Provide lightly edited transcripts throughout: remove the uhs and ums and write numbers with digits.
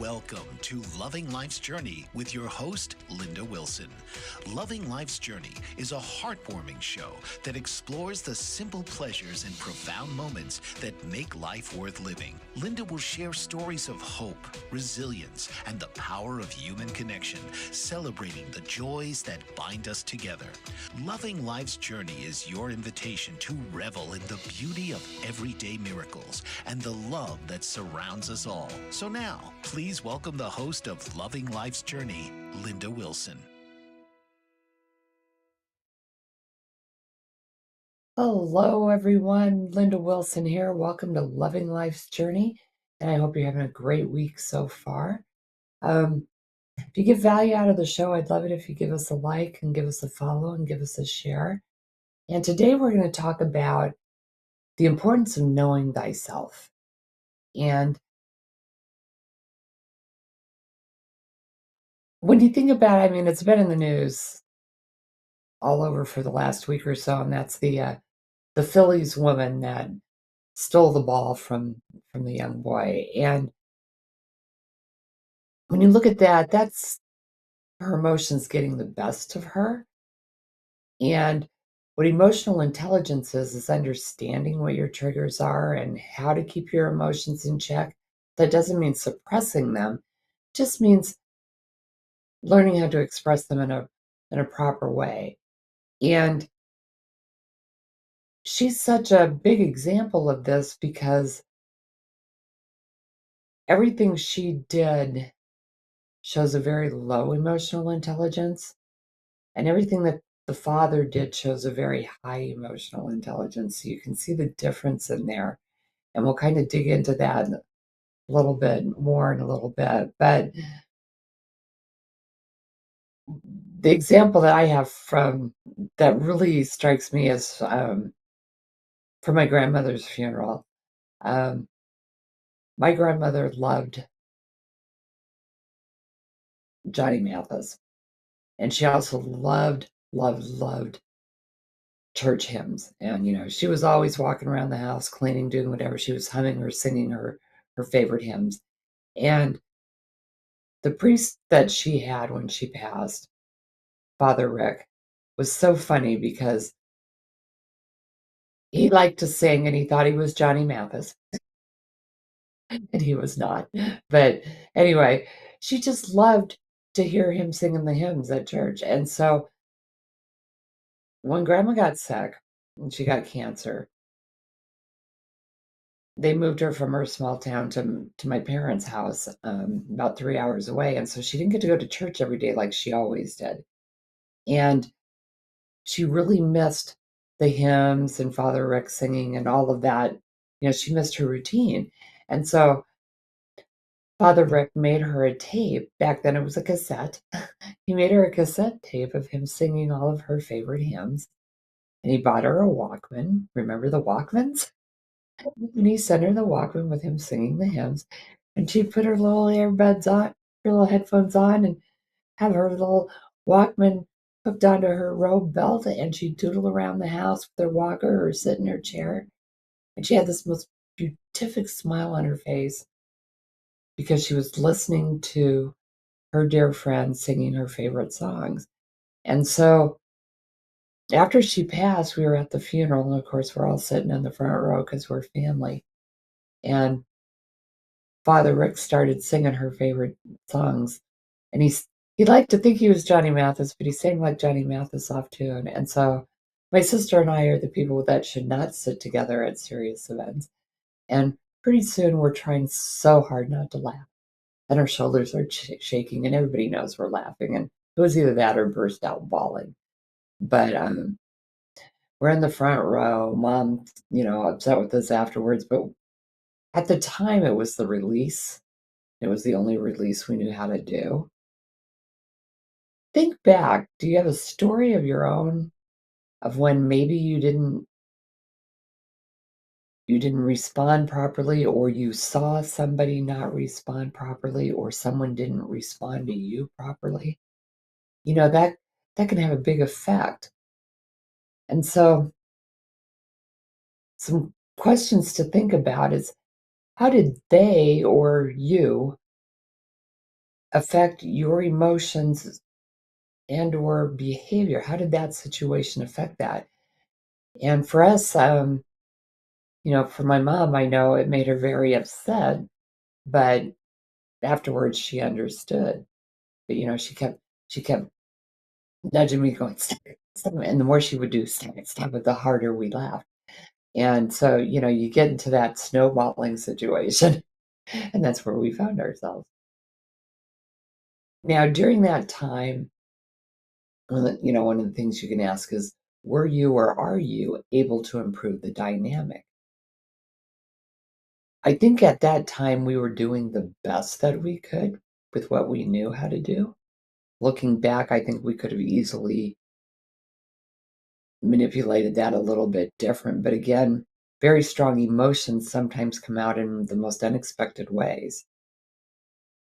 Welcome to Loving Life's Journey with your host, Linda Wilson. Loving Life's Journey is a heartwarming show that explores the simple pleasures and profound moments that make life worth living. Linda will share stories of hope, resilience, and the power of human connection, celebrating the joys that bind us together. Loving Life's Journey is your invitation to revel in the beauty of everyday miracles and the love that surrounds us all. So now, please welcome the host of Loving Life's Journey, Linda Wilson. Hello, everyone. Linda Wilson here. Welcome to Loving Life's Journey, and I hope you're having a great week so far. If you get value out of the show, I'd love it if you give us a like and give us a follow and give us a share. And today we're going to talk about the importance of knowing thyself. And when you think about it, I mean, it's been in the news all over for the last week or so, and that's the Phillies woman that stole the ball from the young boy. And when you look at that, that's her emotions getting the best of her. And what emotional intelligence is understanding what your triggers are and how to keep your emotions in check. That doesn't mean suppressing them, it just means learning how to express them in a proper way. And she's such a big example of this because everything she did shows a very low emotional intelligence, and everything that the father did shows a very high emotional intelligence. So you can see the difference in there. And we'll kind of dig into that a little bit more in a little bit. But the example that I have from that really strikes me is for my grandmother's funeral. Um, my grandmother loved Johnny Mathis, and she also loved church hymns. And she was always walking around the house, cleaning, doing whatever. She was humming or singing her favorite hymns. And the priest that she had when she passed, Father Rick, was so funny because he liked to sing and he thought he was Johnny Mathis, and he was not. But anyway, she just loved to hear him singing the hymns at church. And so when grandma got sick and she got cancer, they moved her from her small town to my parents' house, about 3 hours away. And so she didn't get to go to church every day like she always did. And she really missed the hymns and Father Rick singing and all of that. She missed her routine. And so Father Rick made her a tape. Back then it was a cassette. He made her a cassette tape of him singing all of her favorite hymns. And he bought her a Walkman. Remember the Walkmans? And he sent her the Walkman with him singing the hymns. And she'd put her little earbuds on, her little headphones on, and have her little Walkman hooked onto her robe belt, and she'd doodle around the house with her walker or sit in her chair. And she had this most beatific smile on her face because she was listening to her dear friend singing her favorite songs. And so after she passed, we were at the funeral, and of course, we're all sitting in the front row because we're family. And Father Rick started singing her favorite songs, and he liked to think he was Johnny Mathis, but he sang like Johnny Mathis off tune. And so my sister and I are the people that should not sit together at serious events. And pretty soon we're trying so hard not to laugh, and our shoulders are shaking, and everybody knows we're laughing. And it was either that or burst out bawling. But we're in the front row. Mom, upset with us afterwards, but at the time it was the release. It was the only release we knew how to do. Think back. Do you have a story of your own of when maybe you didn't respond properly, or you saw somebody not respond properly, or someone didn't respond to you properly? That can have a big effect. And so some questions to think about is, how did they or you affect your emotions and or behavior? How did that situation affect that? And for us, for my mom, I know it made her very upset, but afterwards she understood. But she kept nudging me, going, "Stop it, stop it." And the more she would do, stop it, the harder we laughed. And so, you get into that snowballing situation, and that's where we found ourselves. Now, during that time, one of the things you can ask is, were you or are you able to improve the dynamic? I think at that time we were doing the best that we could with what we knew how to do. Looking back, I think we could have easily manipulated that a little bit different. But again, very strong emotions sometimes come out in the most unexpected ways.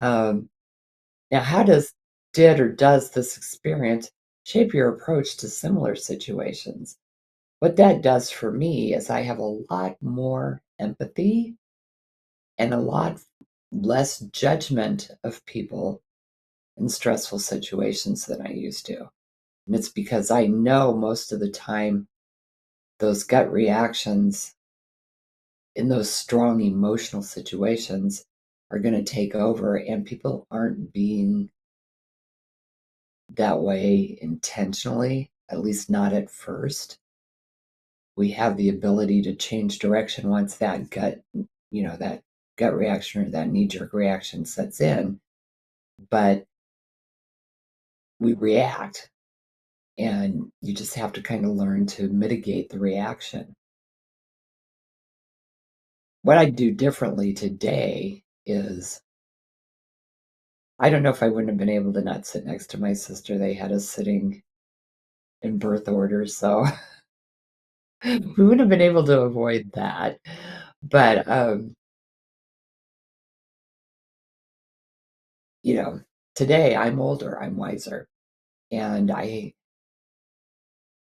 Um, Now, how did or does this experience shape your approach to similar situations? What that does for me is I have a lot more empathy and a lot less judgment of people in stressful situations than I used to. And it's because I know most of the time those gut reactions in those strong emotional situations are going to take over, and people aren't being that way intentionally, at least not at first. We have the ability to change direction once that gut reaction or that knee jerk reaction sets in, but we react, and you just have to kind of learn to mitigate the reaction. What I do differently today is I don't know if I wouldn't have been able to not sit next to my sister. They had us sitting in birth order, so we wouldn't have been able to avoid that. But you know, today I'm older, I'm wiser, and I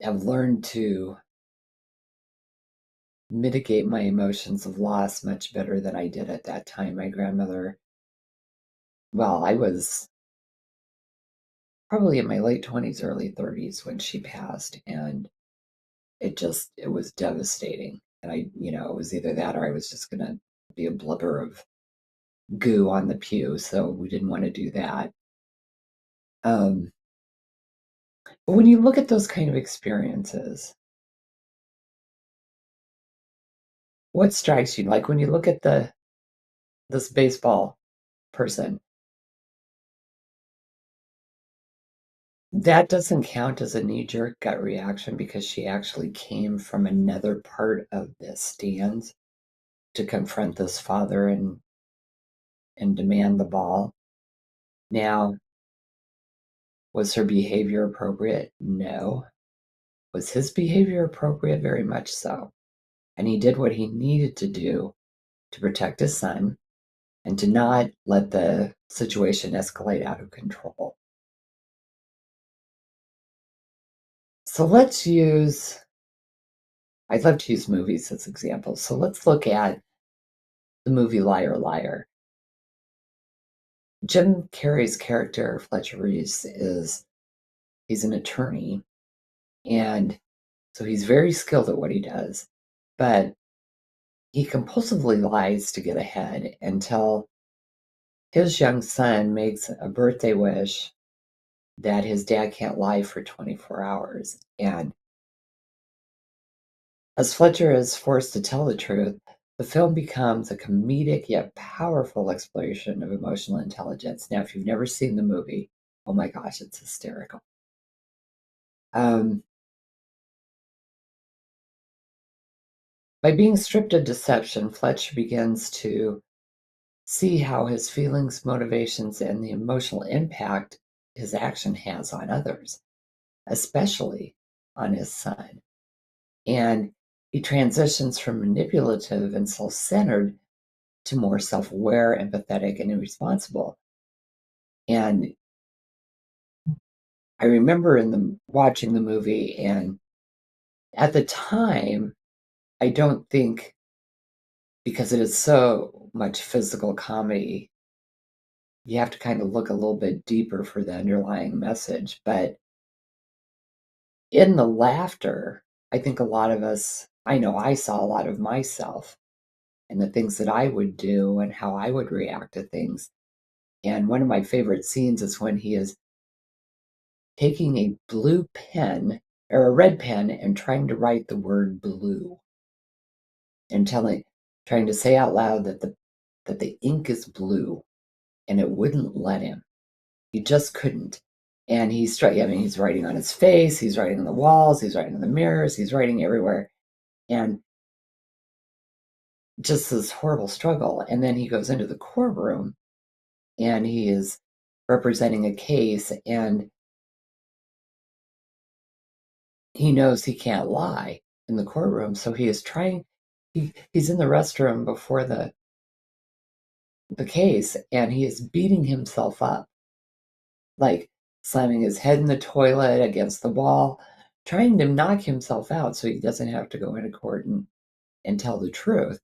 have learned to mitigate my emotions of loss much better than I did at that time. My grandmother, well, I was probably in my late 20s, early 30s when she passed, and it was devastating. And it was either that or I was just gonna be a blubber of goo on the pew, so we didn't want to do that. Um, but when you look at those kind of experiences, what strikes you? Like when you look at the this baseball person, that doesn't count as a knee-jerk gut reaction because she actually came from another part of the stands to confront this father and demand the ball. Now, was her behavior appropriate? No. Was his behavior appropriate? Very much so. And he did what he needed to do to protect his son and to not let the situation escalate out of control. So I'd love to use movies as examples. So let's look at the movie Liar Liar. Jim Carrey's character, Fletcher Reese, he's an attorney, and so he's very skilled at what he does, but he compulsively lies to get ahead until his young son makes a birthday wish that his dad can't lie for 24 hours. And as Fletcher is forced to tell the truth, the film becomes a comedic yet powerful exploration of emotional intelligence. Now, if you've never seen the movie, oh my gosh, it's hysterical. Um, by being stripped of deception, Fletcher begins to see how his feelings, motivations, and the emotional impact his action has on others, especially on his son. And he transitions from manipulative and self centered to more self aware, empathetic, and responsible. And I remember watching the movie, and at the time, I don't think because it is so much physical comedy you have to kind of look a little bit deeper for the underlying message. But in the laughter, I think a lot of us, I know I saw a lot of myself and the things that I would do and how I would react to things. And one of my favorite scenes is when he is taking a blue pen or a red pen and trying to write the word blue and trying to say out loud that the ink is blue, and it wouldn't let him. He just couldn't. And I mean, he's writing on his face, he's writing on the walls, he's writing on the mirrors, he's writing everywhere. And just this horrible struggle. And then he goes into the courtroom and he is representing a case, and he knows he can't lie in the courtroom. So he is trying, he's in the restroom before the case, and he is beating himself up, like slamming his head in the toilet against the wall, trying to knock himself out so he doesn't have to go into court and tell the truth.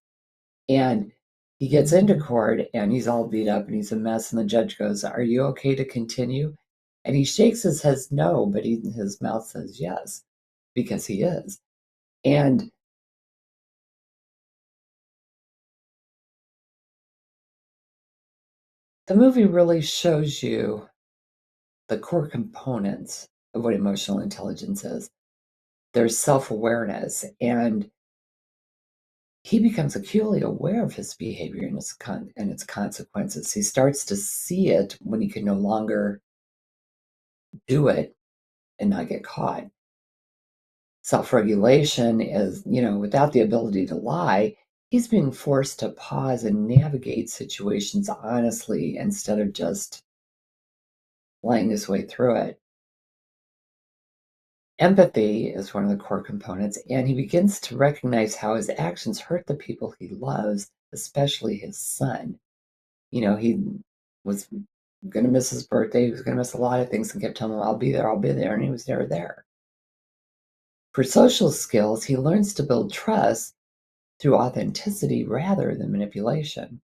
And he gets into court and he's all beat up and he's a mess. And the judge goes, "Are you okay to continue?" And he shakes his head no, but his mouth says yes, because he is. And the movie really shows you the core components of what emotional intelligence is. There's self awareness, and he becomes acutely aware of his behavior and its consequences. He starts to see it when he can no longer do it and not get caught. Self-regulation is, without the ability to lie, he's being forced to pause and navigate situations honestly instead of just lying his way through it. Empathy is one of the core components, and he begins to recognize how his actions hurt the people he loves, especially his son. He was going to miss his birthday. He was going to miss a lot of things and kept telling him, "I'll be there, I'll be there." And he was never there. For social skills, he learns to build trust through authenticity rather than manipulation.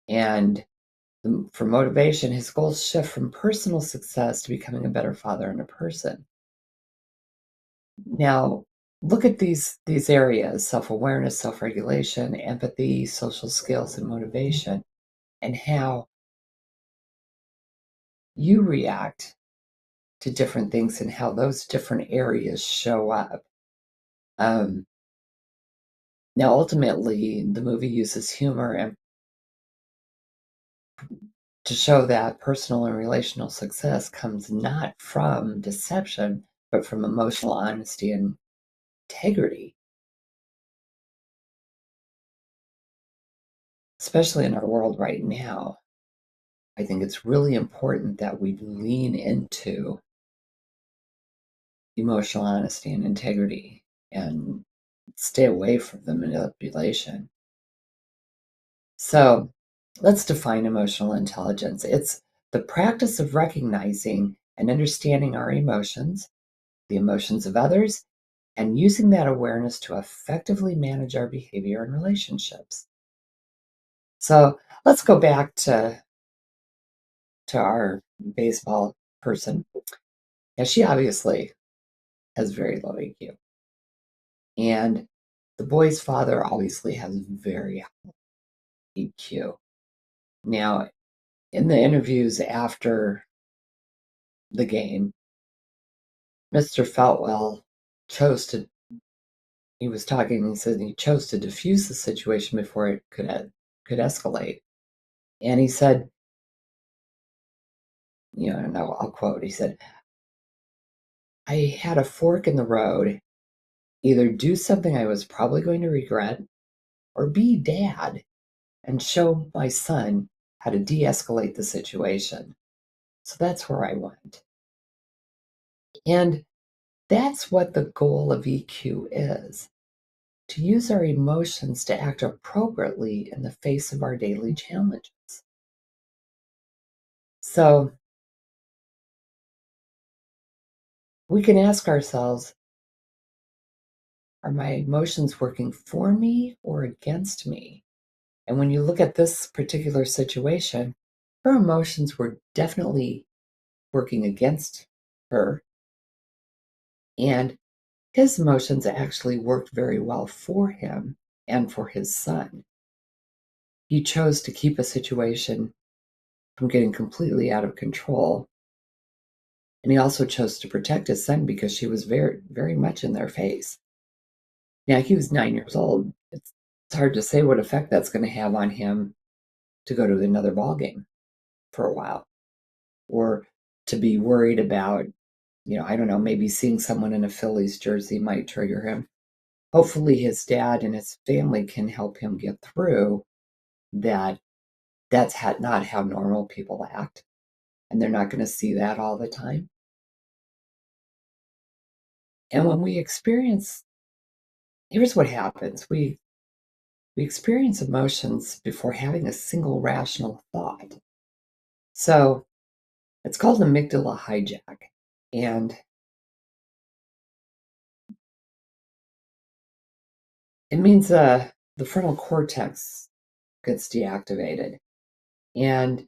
And for motivation, his goals shift from personal success to becoming a better father and a person. Now, look at these areas: self-awareness, self-regulation, empathy, social skills, and motivation, and how you react to different things and how those different areas show up. Um, Now, ultimately, the movie uses humor and to show that personal and relational success comes not from deception, but from emotional honesty and integrity, especially in our world right now. I think it's really important that we lean into emotional honesty and integrity and stay away from the manipulation. So let's define emotional intelligence. It's the practice of recognizing and understanding our emotions, the emotions of others, and using that awareness to effectively manage our behavior and relationships. So let's go back to our baseball person. Now, she obviously has very low EQ, and the boy's father obviously has very high EQ. Now, in the interviews after the game, Mr. Feltwell chose to, he was talking, he said he chose to diffuse the situation before it could escalate. And he said, and I'll quote, he said, "I had a fork in the road, either do something I was probably going to regret or be dad and show my son how to de escalate the situation." So that's where I went. And that's what the goal of EQ is: to use our emotions to act appropriately in the face of our daily challenges. So we can ask ourselves, are my emotions working for me or against me? And when you look at this particular situation, her emotions were definitely working against her, and his emotions actually worked very well for him and for his son. He chose to keep a situation from getting completely out of control. And he also chose to protect his son because she was very, very much in their face. Now, he was 9 years old. It's hard to say what effect that's going to have on him to go to another ball game for a while, or to be worried about, I don't know, maybe seeing someone in a Phillies jersey might trigger him. Hopefully, his dad and his family can help him get through that. That's not how normal people act, and they're not going to see that all the time. And when we experience, here's what happens: we experience emotions before having a single rational thought. So it's called amygdala hijack. And it means the frontal cortex gets deactivated. And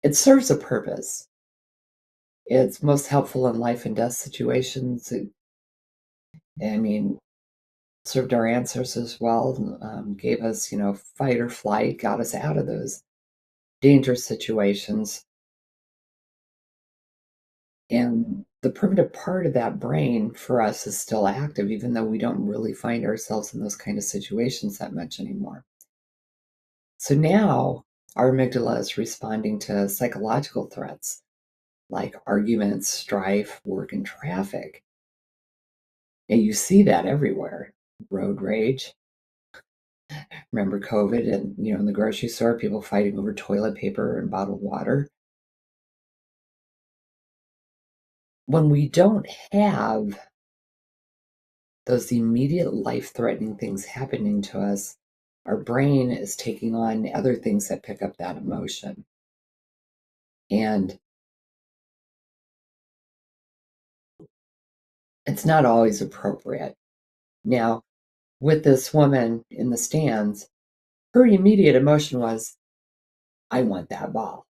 it serves a purpose. It's most helpful in life and death situations. I mean, served our ancestors well, gave us, fight or flight, got us out of those dangerous situations. And the primitive part of that brain for us is still active, even though we don't really find ourselves in those kind of situations that much anymore. So now our amygdala is responding to psychological threats like arguments, strife, work, and traffic. And you see that everywhere. Road rage. Remember COVID and, in the grocery store, people fighting over toilet paper and bottled water. When we don't have those immediate life-threatening things happening to us, our brain is taking on other things that pick up that emotion. And it's not always appropriate. Now, with this woman in the stands, her immediate emotion was, I want that ball.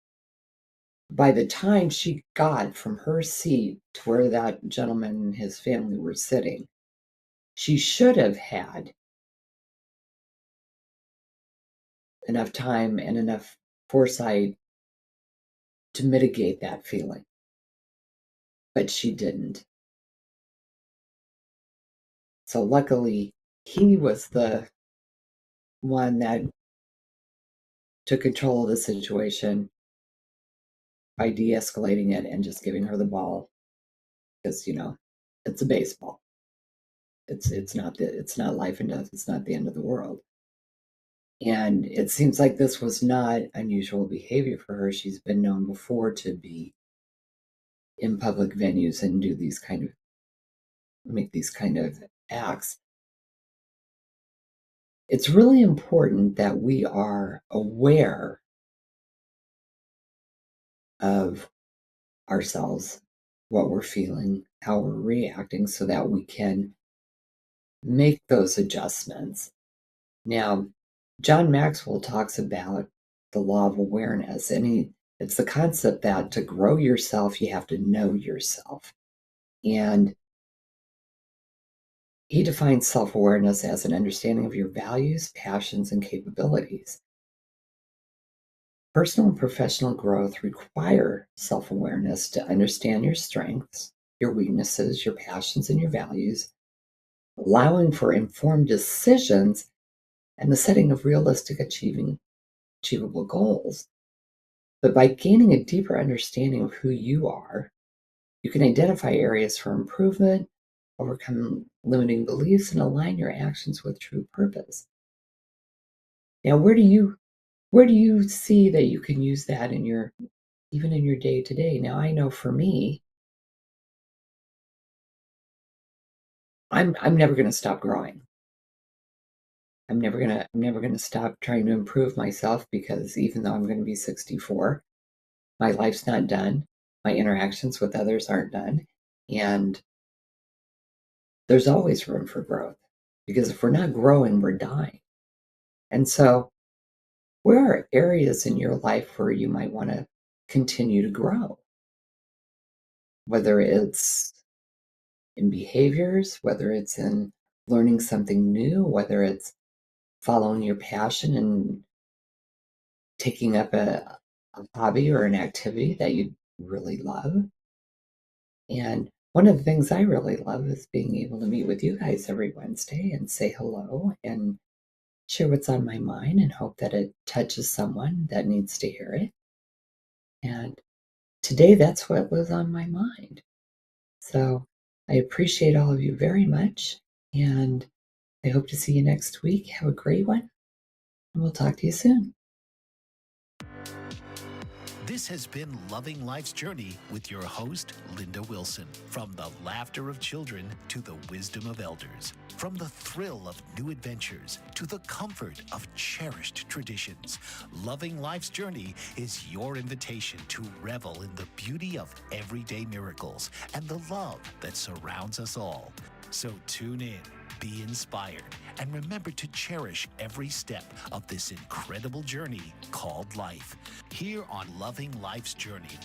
By the time she got from her seat to where that gentleman and his family were sitting, she should have had enough time and enough foresight to mitigate that feeling. But she didn't. So luckily, he was the one that took control of the situation by de-escalating it and just giving her the ball because, it's a baseball. It's not life and death. It's not the end of the world. And it seems like this was not unusual behavior for her. She's been known before to be in public venues and make these kind of acts. It's really important that we are aware of ourselves, what we're feeling, how we're reacting, so that we can make those adjustments. Now, John Maxwell talks about the law of awareness, and it's the concept that to grow yourself, you have to know yourself. And he defines self awareness as an understanding of your values, passions, and capabilities. Personal and professional growth require self awareness to understand your strengths, your weaknesses, your passions, and your values, allowing for informed decisions and the setting of realistic achievable goals. But by gaining a deeper understanding of who you are, you can identify areas for improvement, overcome limiting beliefs, and align your actions with true purpose. Now, where do you see that you can use that even in your day to day? Now, I know for me, I'm never going to stop growing. I'm never gonna stop trying to improve myself, because even though I'm going to be 64, my life's not done. My interactions with others aren't done, and there's always room for growth, because if we're not growing, we're dying. And so, where are areas in your life where you might want to continue to grow? Whether it's in behaviors, whether it's in learning something new, whether it's following your passion and taking up a hobby or an activity that you really love. And one of the things I really love is being able to meet with you guys every Wednesday and say hello and share what's on my mind and hope that it touches someone that needs to hear it. And today, that's what was on my mind. So I appreciate all of you very much. And I hope to see you next week. Have a great one. And we'll talk to you soon. This has been Loving Life's Journey with your host, Linda Wilson. From the laughter of children to the wisdom of elders, from the thrill of new adventures to the comfort of cherished traditions, Loving Life's Journey is your invitation to revel in the beauty of everyday miracles and the love that surrounds us all. So tune in, be inspired, and remember to cherish every step of this incredible journey called life. Here on Loving Life's Journey,